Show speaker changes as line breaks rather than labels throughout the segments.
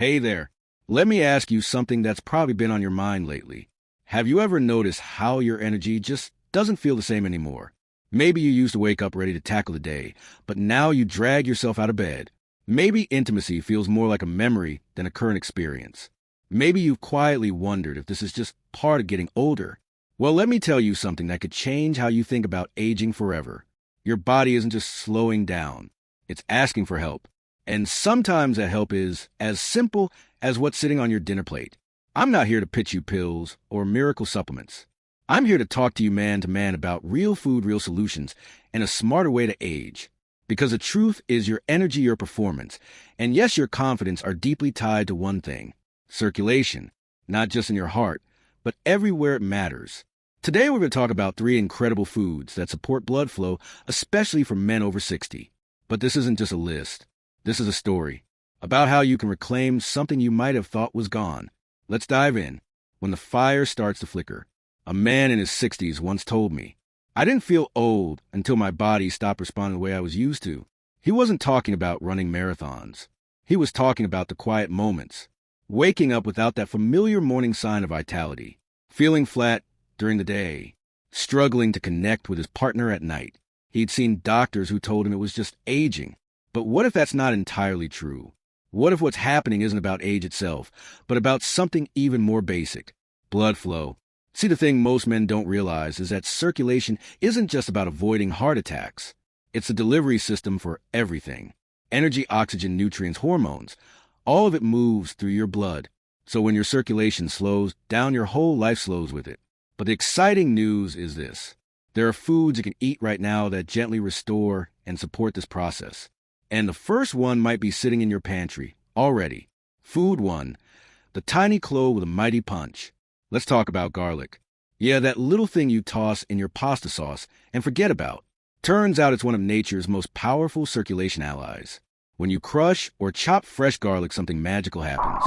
Hey there. Let me ask you something that's probably been on your mind lately. Have you ever noticed how your energy just doesn't feel the same anymore? Maybe you used to wake up ready to tackle the day, but now you drag yourself out of bed. Maybe intimacy feels more like a memory than a current experience. Maybe you've quietly wondered if this is just part of getting older. Well, let me tell you something that could change how you think about aging forever. Your body isn't just slowing down, it's asking for help. And sometimes that help is as simple as what's sitting on your dinner plate. I'm not here to pitch you pills or miracle supplements. I'm here to talk to man about real food, real solutions, and a smarter way to age. Because the truth is your energy, your performance, and yes, your confidence are deeply tied to one thing: circulation, not just in your heart, but everywhere it matters. Today we're going to talk about 3 incredible foods that support blood flow, especially for men over 60. But this isn't just a list. This is a story about how you can reclaim something you might have thought was gone. Let's dive in. When the fire starts to flicker. A man in his 60s once told me, "I didn't feel old until my body stopped responding the way I was used to." He wasn't talking about running marathons. He was talking about the quiet moments. Waking up without that familiar morning sign of vitality. Feeling flat during the day. Struggling to connect with his partner at night. He'd seen doctors who told him it was just aging. But what if that's not entirely true? What if what's happening isn't about age itself, but about something even more basic? Blood flow. See, the thing most men don't realize is that circulation isn't just about avoiding heart attacks. It's a delivery system for everything. Energy, oxygen, nutrients, hormones. All of it moves through your blood. So when your circulation slows down, your whole life slows with it. But the exciting news is this. There are foods you can eat right now that gently restore and support this process. And the first one might be sitting in your pantry already. Food 1, the tiny clove with a mighty punch. Let's talk about garlic. Yeah, that little thing you toss in your pasta sauce and forget about. Turns out it's one of nature's most powerful circulation allies. When you crush or chop fresh garlic, something magical happens.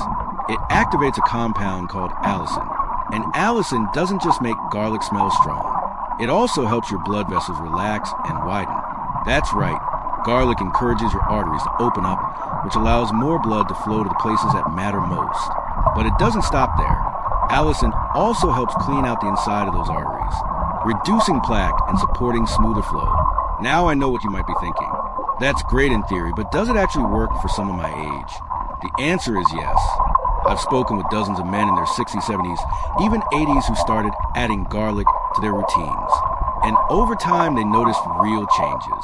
It activates a compound called allicin. And allicin doesn't just make garlic smell strong. It also helps your blood vessels relax and widen. That's right. Garlic encourages your arteries to open up, which allows more blood to flow to the places that matter most. But it doesn't stop there. Allicin also helps clean out the inside of those arteries, reducing plaque and supporting smoother flow. Now I know what you might be thinking. That's great in theory, but does it actually work for someone my age? The answer is yes. I've spoken with dozens of men in their 60s, 70s, even 80s who started adding garlic to their routines. And over time, they noticed real changes.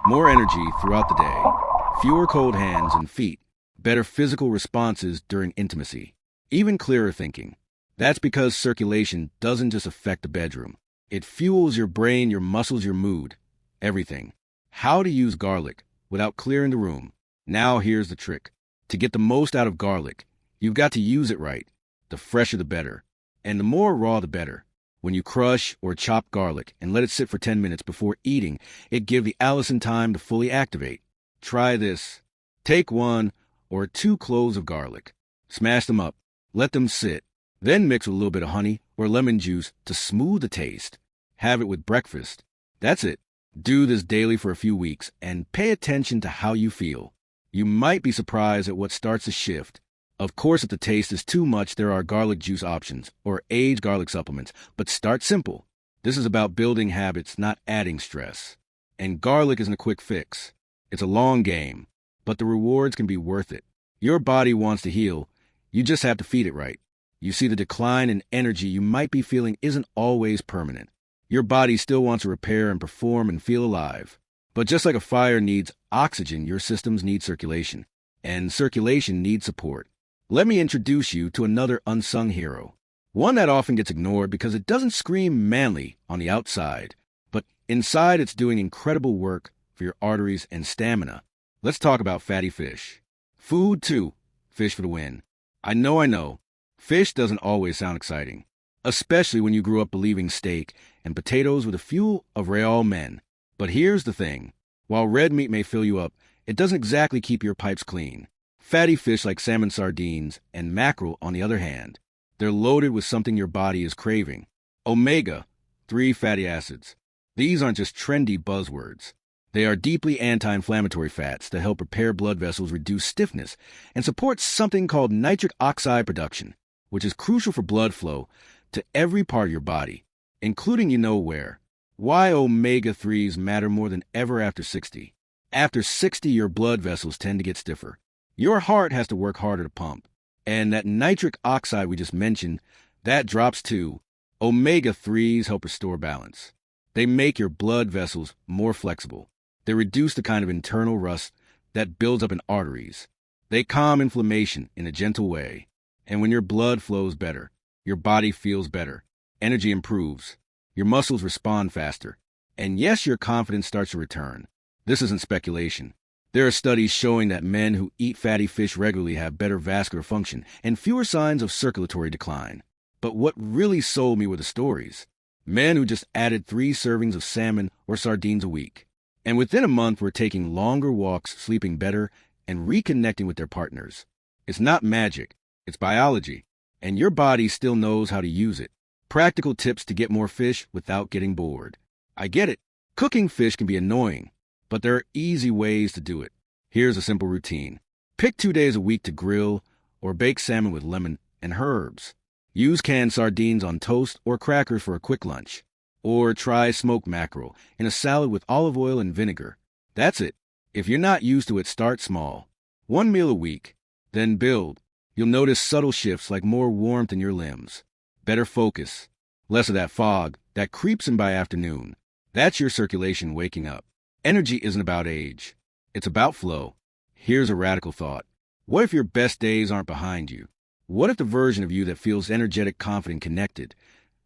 More energy throughout the day, fewer cold hands and feet, better physical responses during intimacy, even clearer thinking. That's because circulation doesn't just affect the bedroom. It fuels your brain, your muscles, your mood, everything. How to use garlic without clearing the room. Now here's the trick. To get the most out of garlic, you've got to use it right. The fresher the better, and the more raw the better. When you crush or chop garlic and let it sit for 10 minutes before eating, it gives the allicin time to fully activate. Try this. Take 1 or 2 cloves of garlic. Smash them up. Let them sit. Then mix with a little bit of honey or lemon juice to smooth the taste. Have it with breakfast. That's it. Do this daily for a few weeks and pay attention to how you feel. You might be surprised at what starts to shift. Of course, if the taste is too much, there are garlic juice options or aged garlic supplements, but start simple. This is about building habits, not adding stress. And garlic isn't a quick fix. It's a long game, but the rewards can be worth it. Your body wants to heal. You just have to feed it right. You see, the decline in energy you might be feeling isn't always permanent. Your body still wants to repair and perform and feel alive. But just like a fire needs oxygen, your systems need circulation. And circulation needs support. Let me introduce you to another unsung hero. One that often gets ignored because it doesn't scream manly on the outside, but inside it's doing incredible work for your arteries and stamina. Let's talk about fatty fish. Food 2, fish for the win. I know. Fish doesn't always sound exciting, especially when you grew up believing steak and potatoes were the fuel of real men. But here's the thing. While red meat may fill you up, it doesn't exactly keep your pipes clean. Fatty fish like salmon, sardines, and mackerel, on the other hand, they're loaded with something your body is craving. Omega-3 fatty acids. These aren't just trendy buzzwords. They are deeply anti-inflammatory fats that help repair blood vessels, reduce stiffness, and support something called nitric oxide production, which is crucial for blood flow to every part of your body, including you know where. Why omega-3s matter more than ever after 60. After 60, your blood vessels tend to get stiffer. Your heart has to work harder to pump. And that nitric oxide we just mentioned, that drops too. Omega-3s help restore balance. They make your blood vessels more flexible. They reduce the kind of internal rust that builds up in arteries. They calm inflammation in a gentle way. And when your blood flows better, your body feels better. Energy improves. Your muscles respond faster. And yes, your confidence starts to return. This isn't speculation. There are studies showing that men who eat fatty fish regularly have better vascular function and fewer signs of circulatory decline. But what really sold me were the stories. Men who just added 3 servings of salmon or sardines a week. And within a month were taking longer walks, sleeping better, and reconnecting with their partners. It's not magic. It's biology. And your body still knows how to use it. Practical tips to get more fish without getting bored. I get it. Cooking fish can be annoying, but there are easy ways to do it. Here's a simple routine. Pick 2 days a week to grill or bake salmon with lemon and herbs. Use canned sardines on toast or crackers for a quick lunch. Or try smoked mackerel in a salad with olive oil and vinegar. That's it. If you're not used to it, start small. 1 meal a week. Then build. You'll notice subtle shifts like more warmth in your limbs. Better focus. Less of that fog that creeps in by afternoon. That's your circulation waking up. Energy isn't about age. It's about flow. Here's a radical thought. What if your best days aren't behind you? What if the version of you that feels energetic, confident, connected,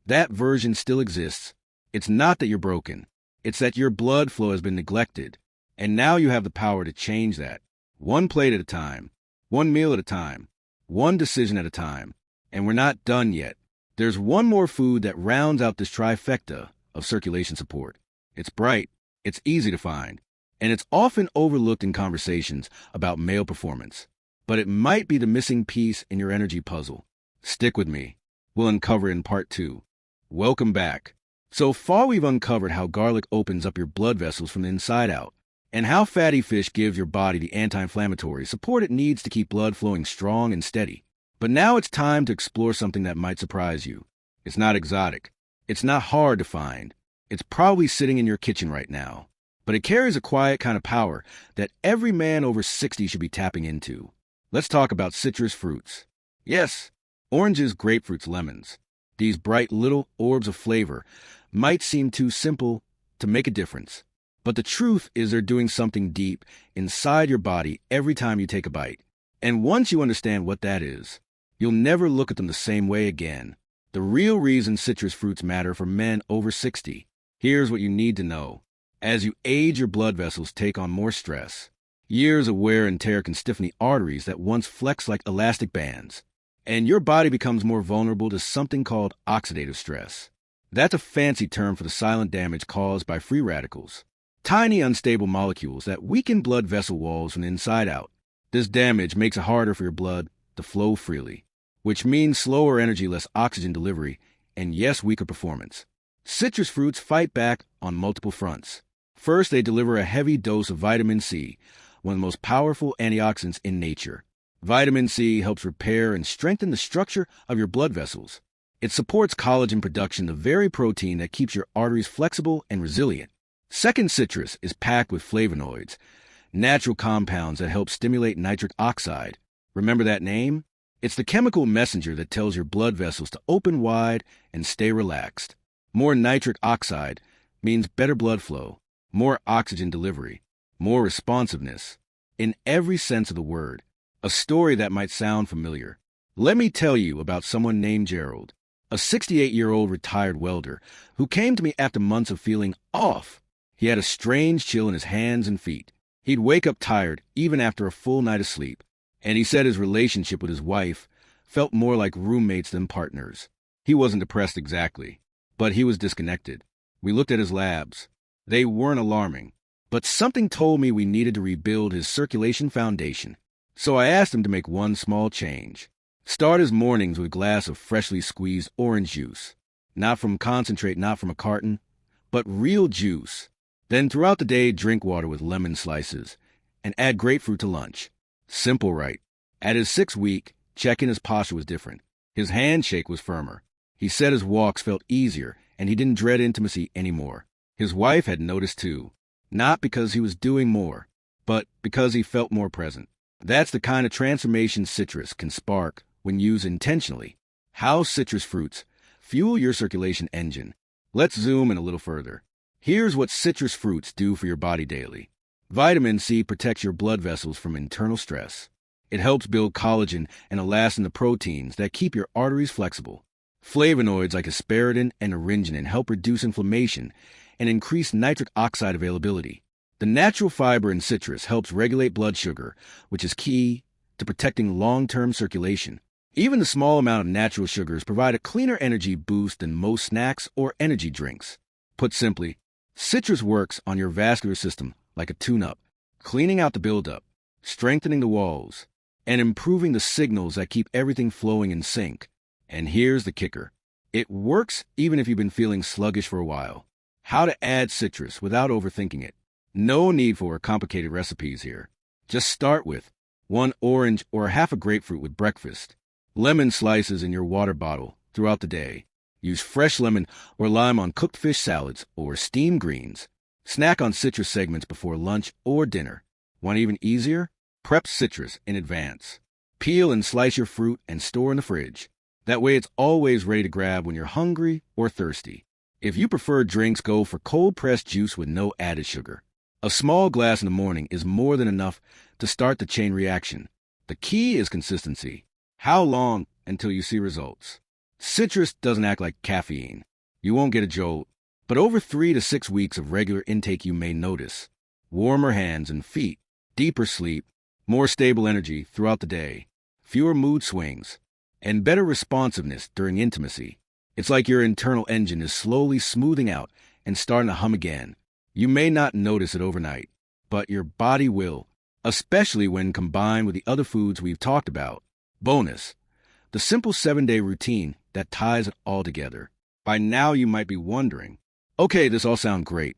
that version still exists? It's not that you're broken. It's that your blood flow has been neglected. And now you have the power to change that. 1 plate at a time. 1 meal at a time. 1 decision at a time. And we're not done yet. There's one more food that rounds out this trifecta of circulation support. It's bright. It's easy to find. And it's often overlooked in conversations about male performance. But it might be the missing piece in your energy puzzle. Stick with me. We'll uncover it in part 2. Welcome back. So far we've uncovered how garlic opens up your blood vessels from the inside out, and how fatty fish gives your body the anti-inflammatory support it needs to keep blood flowing strong and steady. But now it's time to explore something that might surprise you. It's not exotic. It's not hard to find. It's probably sitting in your kitchen right now. But it carries a quiet kind of power that every man over 60 should be tapping into. Let's talk about citrus fruits. Yes, oranges, grapefruits, lemons. These bright little orbs of flavor might seem too simple to make a difference. But the truth is they're doing something deep inside your body every time you take a bite. And once you understand what that is, you'll never look at them the same way again. The real reason citrus fruits matter for men over 60. Here's what you need to know. As you age, your blood vessels take on more stress. Years of wear and tear can stiffen the arteries that once flexed like elastic bands. And your body becomes more vulnerable to something called oxidative stress. That's a fancy term for the silent damage caused by free radicals. Tiny unstable molecules that weaken blood vessel walls from the inside out. This damage makes it harder for your blood to flow freely, which means slower energy, less oxygen delivery, and yes, weaker performance. Citrus fruits fight back on multiple fronts. First, they deliver a heavy dose of vitamin C, one of the most powerful antioxidants in nature. Vitamin C helps repair and strengthen the structure of your blood vessels. It supports collagen production, the very protein that keeps your arteries flexible and resilient. Second, citrus is packed with flavonoids, natural compounds that help stimulate nitric oxide. Remember that name? It's the chemical messenger that tells your blood vessels to open wide and stay relaxed. More nitric oxide means better blood flow, more oxygen delivery, more responsiveness. In every sense of the word. A story that might sound familiar. Let me tell you about someone named Gerald, a 68-year-old retired welder who came to me after months of feeling off. He had a strange chill in his hands and feet. He'd wake up tired even after a full night of sleep, and he said his relationship with his wife felt more like roommates than partners. He wasn't depressed exactly, but he was disconnected. We looked at his labs. They weren't alarming, but something told me we needed to rebuild his circulation foundation. So I asked him to make one small change. Start his mornings with a glass of freshly squeezed orange juice. Not from concentrate, not from a carton, but real juice. Then throughout the day, drink water with lemon slices and add grapefruit to lunch. Simple, right? At his 6th week, check-in, his posture was different. His handshake was firmer. He said his walks felt easier and he didn't dread intimacy anymore. His wife had noticed too, not because he was doing more, but because he felt more present. That's the kind of transformation citrus can spark when used intentionally. How citrus fruits fuel your circulation engine. Let's zoom in a little further. Here's what citrus fruits do for your body daily. Vitamin C protects your blood vessels from internal stress. It helps build collagen and elastin, the proteins that keep your arteries flexible. Flavonoids like asparagine and orangenin help reduce inflammation and increase nitric oxide availability. The natural fiber in citrus helps regulate blood sugar, which is key to protecting long-term circulation. Even the small amount of natural sugars provide a cleaner energy boost than most snacks or energy drinks. Put simply, citrus works on your vascular system like a tune-up, cleaning out the buildup, strengthening the walls, and improving the signals that keep everything flowing in sync. And here's the kicker. It works even if you've been feeling sluggish for a while. How to add citrus without overthinking it. No need for complicated recipes here. Just start with 1 orange or half a grapefruit with breakfast. Lemon slices in your water bottle throughout the day. Use fresh lemon or lime on cooked fish salads or steamed greens. Snack on citrus segments before lunch or dinner. Want even easier? Prep citrus in advance. Peel and slice your fruit and store in the fridge. That way it's always ready to grab when you're hungry or thirsty. If you prefer drinks, go for cold-pressed juice with no added sugar. A small glass in the morning is more than enough to start the chain reaction. The key is consistency. How long until you see results? Citrus doesn't act like caffeine. You won't get a jolt, but over 3 to 6 weeks of regular intake you may notice. Warmer hands and feet, deeper sleep, more stable energy throughout the day, fewer mood swings, and better responsiveness during intimacy. It's like your internal engine is slowly smoothing out and starting to hum again. You may not notice it overnight, but your body will, especially when combined with the other foods we've talked about. Bonus, the simple 7-day routine that ties it all together. By now you might be wondering, okay, this all sounds great,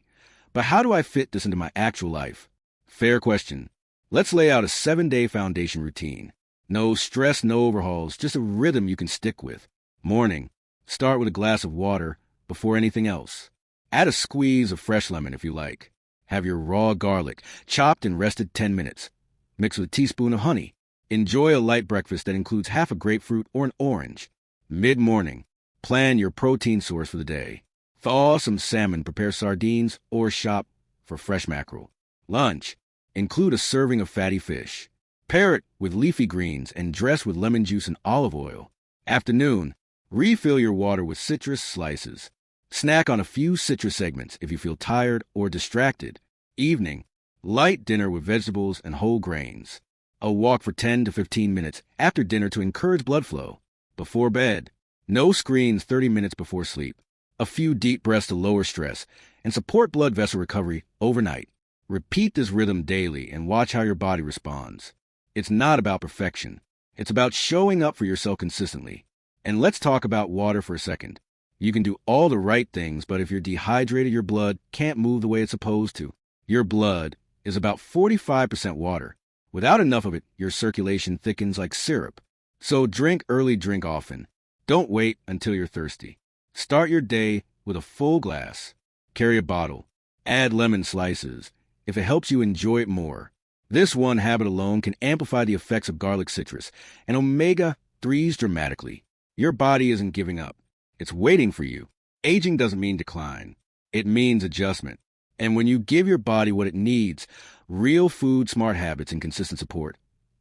but how do I fit this into my actual life? Fair question. Let's lay out a 7-day foundation routine. No stress, no overhauls, just a rhythm you can stick with. Morning, start with a glass of water before anything else. Add a squeeze of fresh lemon if you like. Have your raw garlic, chopped and rested 10 minutes. Mix with a teaspoon of honey. Enjoy a light breakfast that includes half a grapefruit or an orange. Mid-morning, plan your protein source for the day. Thaw some salmon, prepare sardines, or shop for fresh mackerel. Lunch, include a serving of fatty fish. Pair it with leafy greens and dress with lemon juice and olive oil. Afternoon, refill your water with citrus slices. Snack on a few citrus segments if you feel tired or distracted. Evening, light dinner with vegetables and whole grains. A walk for 10 to 15 minutes after dinner to encourage blood flow. Before bed, no screens 30 minutes before sleep. A few deep breaths to lower stress and support blood vessel recovery overnight. Repeat this rhythm daily and watch how your body responds. It's not about perfection. It's about showing up for yourself consistently. And let's talk about water for a second. You can do all the right things, but if you're dehydrated, your blood can't move the way it's supposed to. Your blood is about 45% water. Without enough of it, your circulation thickens like syrup. So drink early, drink often. Don't wait until you're thirsty. Start your day with a full glass. Carry a bottle. Add lemon slices if it helps you enjoy it more. This one habit alone can amplify the effects of garlic citrus and omega-3s dramatically. Your body isn't giving up. It's waiting for you. Aging doesn't mean decline. It means adjustment. And when you give your body what it needs, real food, smart habits, and consistent support,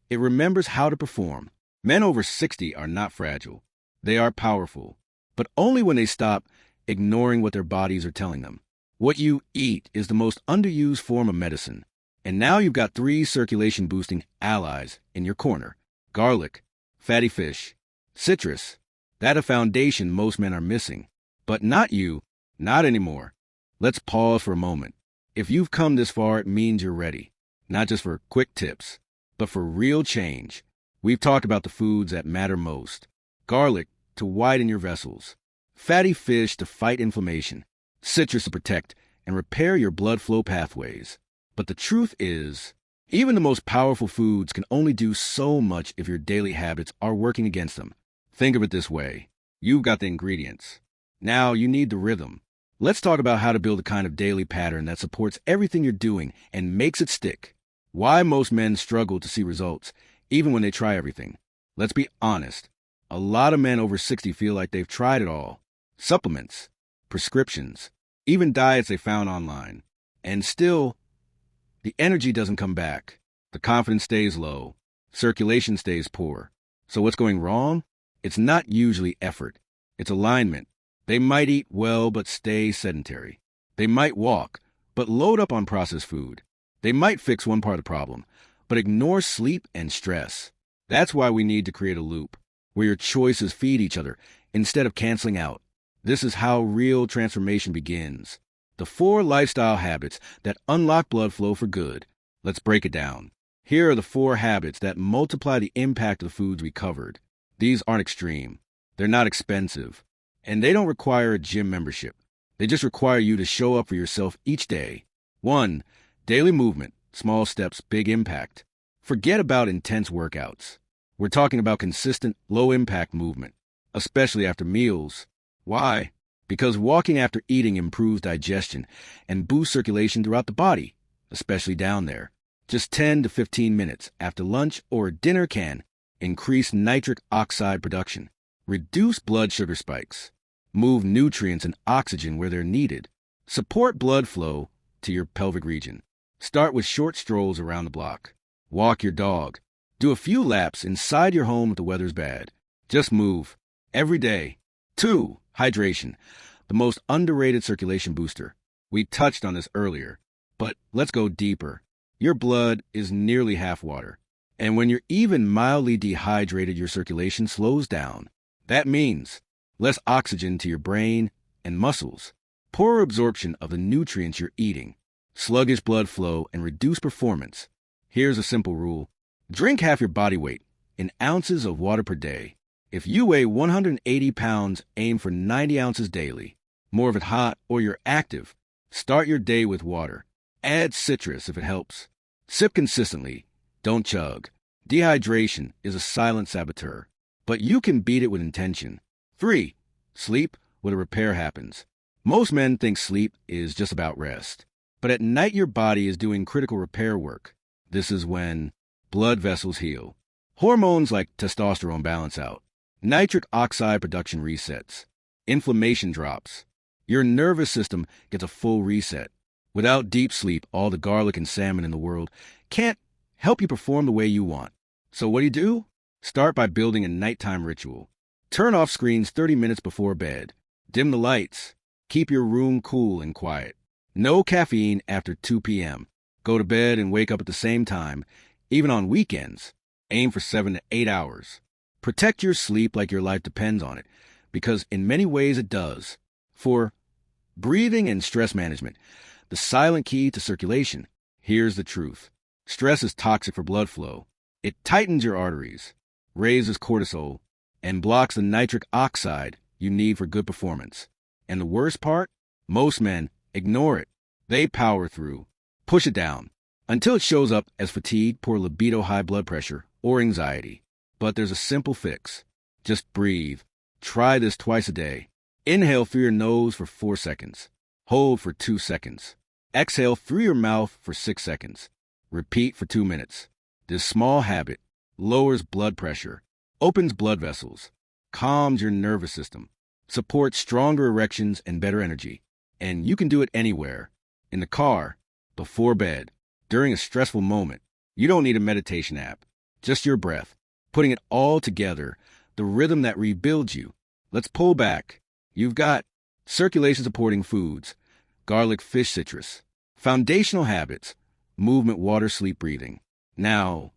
it remembers how to perform. Men over 60 are not fragile. They are powerful, but only when they stop ignoring what their bodies are telling them. What you eat is the most underused form of medicine. And now you've got 3 circulation-boosting allies in your corner. Garlic, fatty fish, citrus. That's a foundation most men are missing. But not you, not anymore. Let's pause for a moment. If you've come this far, it means you're ready. Not just for quick tips, but for real change. We've talked about the foods that matter most. Garlic to widen your vessels. Fatty fish to fight inflammation. Citrus to protect and repair your blood flow pathways. But the truth is, even the most powerful foods can only do so much if your daily habits are working against them. Think of it this way. You've got the ingredients. Now you need the rhythm. Let's talk about how to build a kind of daily pattern that supports everything you're doing and makes it stick. Why most men struggle to see results, even when they try everything. Let's be honest. A lot of men over 60 feel like they've tried it all. Supplements, prescriptions, even diets they found online. And still, the energy doesn't come back. The confidence stays low. Circulation stays poor. So what's going wrong? It's not usually effort. It's alignment. They might eat well but stay sedentary. They might walk, but load up on processed food. They might fix one part of the problem, but ignore sleep and stress. That's why we need to create a loop, where your choices feed each other instead of canceling out. This is how real transformation begins. The 4 lifestyle habits that unlock blood flow for good. Let's break it down. Here are the 4 habits that multiply the impact of the foods we covered. These aren't extreme. They're not expensive. And they don't require a gym membership. They just require you to show up for yourself each day. 1. Daily movement. Small steps, big impact. Forget about intense workouts. We're talking about consistent, low-impact movement, especially after meals. Why? Because walking after eating improves digestion and boosts circulation throughout the body, especially down there. Just 10 to 15 minutes after lunch or dinner can increase nitric oxide production, reduce blood sugar spikes, move nutrients and oxygen where they're needed, support blood flow to your pelvic region. Start with short strolls around the block. Walk your dog. Do a few laps inside your home if the weather's bad. Just move. Every day. 2. Hydration. The most underrated circulation booster. We touched on this earlier, but let's go deeper. Your blood is nearly half water. And when you're even mildly dehydrated, your circulation slows down. That means less oxygen to your brain and muscles, poor absorption of the nutrients you're eating, sluggish blood flow, and reduced performance. Here's a simple rule. Drink half your body weight in ounces of water per day. If you weigh 180 pounds, aim for 90 ounces daily. More of it hot or you're active. Start your day with water. Add citrus if it helps. Sip consistently. Don't chug. Dehydration is a silent saboteur, but you can beat it with intention. 3. Sleep where the repair happens. Most men think sleep is just about rest, but at night your body is doing critical repair work. This is when blood vessels heal. Hormones like testosterone balance out. Nitric oxide production resets. Inflammation drops. Your nervous system gets a full reset. Without deep sleep, all the garlic and salmon in the world can't help you perform the way you want. So what do? Start by building a nighttime ritual. Turn off screens 30 minutes before bed. Dim the lights. Keep your room cool and quiet. No caffeine after 2 p.m. Go to bed and wake up at the same time, even on weekends. Aim for 7 to 8 hours. Protect your sleep like your life depends on it, because in many ways it does. 4. Breathing and stress management. The silent key to circulation. Here's the truth. Stress is toxic for blood flow. It tightens your arteries, raises cortisol, and blocks the nitric oxide you need for good performance. And the worst part? Most men ignore it. They power through, push it down, until it shows up as fatigue, poor libido, high blood pressure, or anxiety. But there's a simple fix. Just breathe. Try this twice a day. Inhale through your nose for 4 seconds. Hold for 2 seconds. Exhale through your mouth for 6 seconds. Repeat for 2 minutes. This small habit lowers blood pressure, opens blood vessels, calms your nervous system, supports stronger erections and better energy. And you can do it anywhere. In the car, before bed, during a stressful moment. You don't need a meditation app. Just your breath. Putting it all together, the rhythm that rebuilds you. Let's pull back. You've got circulation-supporting foods, garlic, fish, citrus, foundational habits, movement, water, sleep, breathing. Now,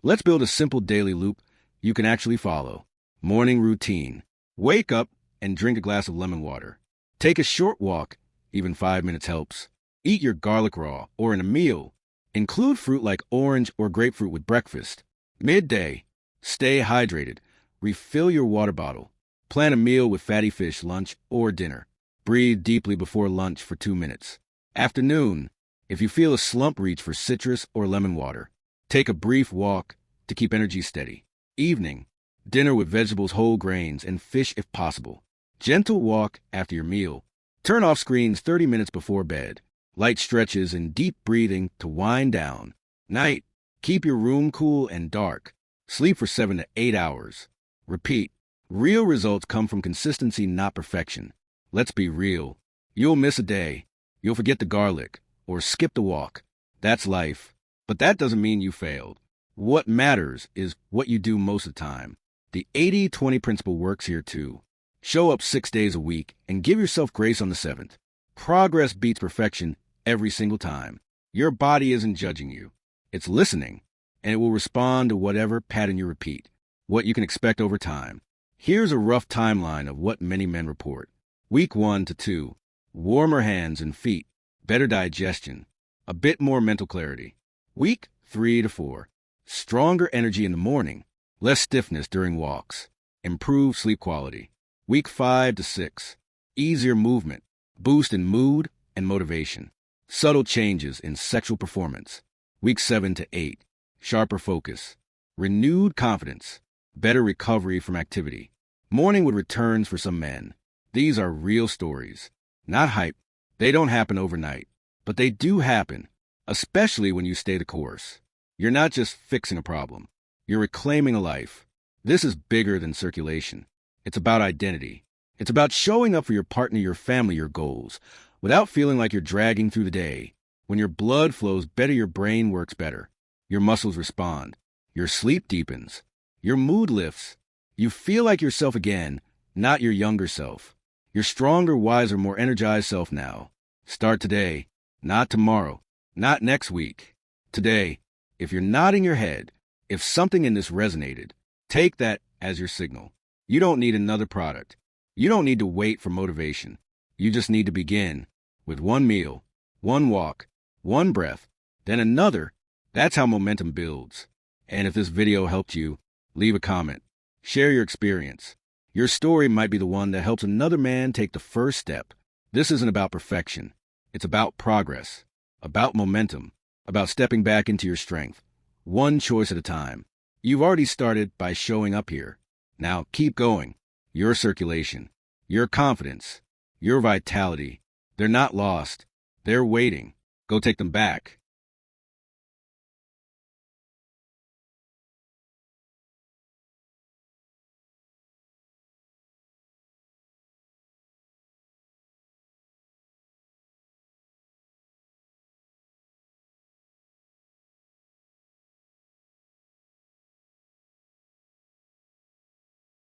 let's build a simple daily loop you can actually follow. Morning routine. Wake up and drink a glass of lemon water. Take a short walk, even 5 minutes helps. Eat your garlic raw or in a meal. Include fruit like orange or grapefruit with breakfast. Midday. Stay hydrated. Refill your water bottle. Plan a meal with fatty fish, lunch or dinner. Breathe deeply before lunch for 2 minutes. Afternoon, if you feel a slump, reach for citrus or lemon water. Take a brief walk to keep energy steady. Evening, dinner with vegetables, whole grains, and fish if possible. Gentle walk after your meal. Turn off screens 30 minutes before bed. Light stretches and deep breathing to wind down. Night, keep your room cool and dark. Sleep for 7 to 8 hours. Repeat. Real results come from consistency, not perfection. Let's be real. You'll miss a day. You'll forget the garlic or skip the walk. That's life. But that doesn't mean you failed. What matters is what you do most of the time. The 80-20 principle works here too. Show up 6 days a week and give yourself grace on the 7th. Progress beats perfection every single time. Your body isn't judging you. It's listening, and it will respond to whatever pattern you repeat. What you can expect over time. Here's a rough timeline of what many men report. Week 1 to 2, warmer hands and feet, better digestion, a bit more mental clarity. Week 3 to 4, stronger energy in the morning, less stiffness during walks, improved sleep quality. Week 5 to 6, easier movement, boost in mood and motivation, subtle changes in sexual performance. Week 7 to 8, sharper focus, renewed confidence, better recovery from activity. Morning with returns for some men. These are real stories, not hype. They don't happen overnight, but they do happen, especially when you stay the course. You're not just fixing a problem. You're reclaiming a life. This is bigger than circulation. It's about identity. It's about showing up for your partner, your family, your goals, without feeling like you're dragging through the day. When your blood flows better, your brain works better. Your muscles respond. Your sleep deepens. Your mood lifts. You feel like yourself again, not your younger self. Your stronger, wiser, more energized self now. Start today, not tomorrow, not next week. Today. If you're nodding your head, if something in this resonated, take that as your signal. You don't need another product. You don't need to wait for motivation. You just need to begin with one meal, one walk, one breath, then another. That's how momentum builds. And if this video helped you, leave a comment. Share your experience. Your story might be the one that helps another man take the first step. This isn't about perfection. It's about progress, about momentum, about stepping back into your strength, one choice at a time. You've already started by showing up here. Now keep going. Your circulation, your confidence, your vitality. They're not lost. They're waiting. Go take them back.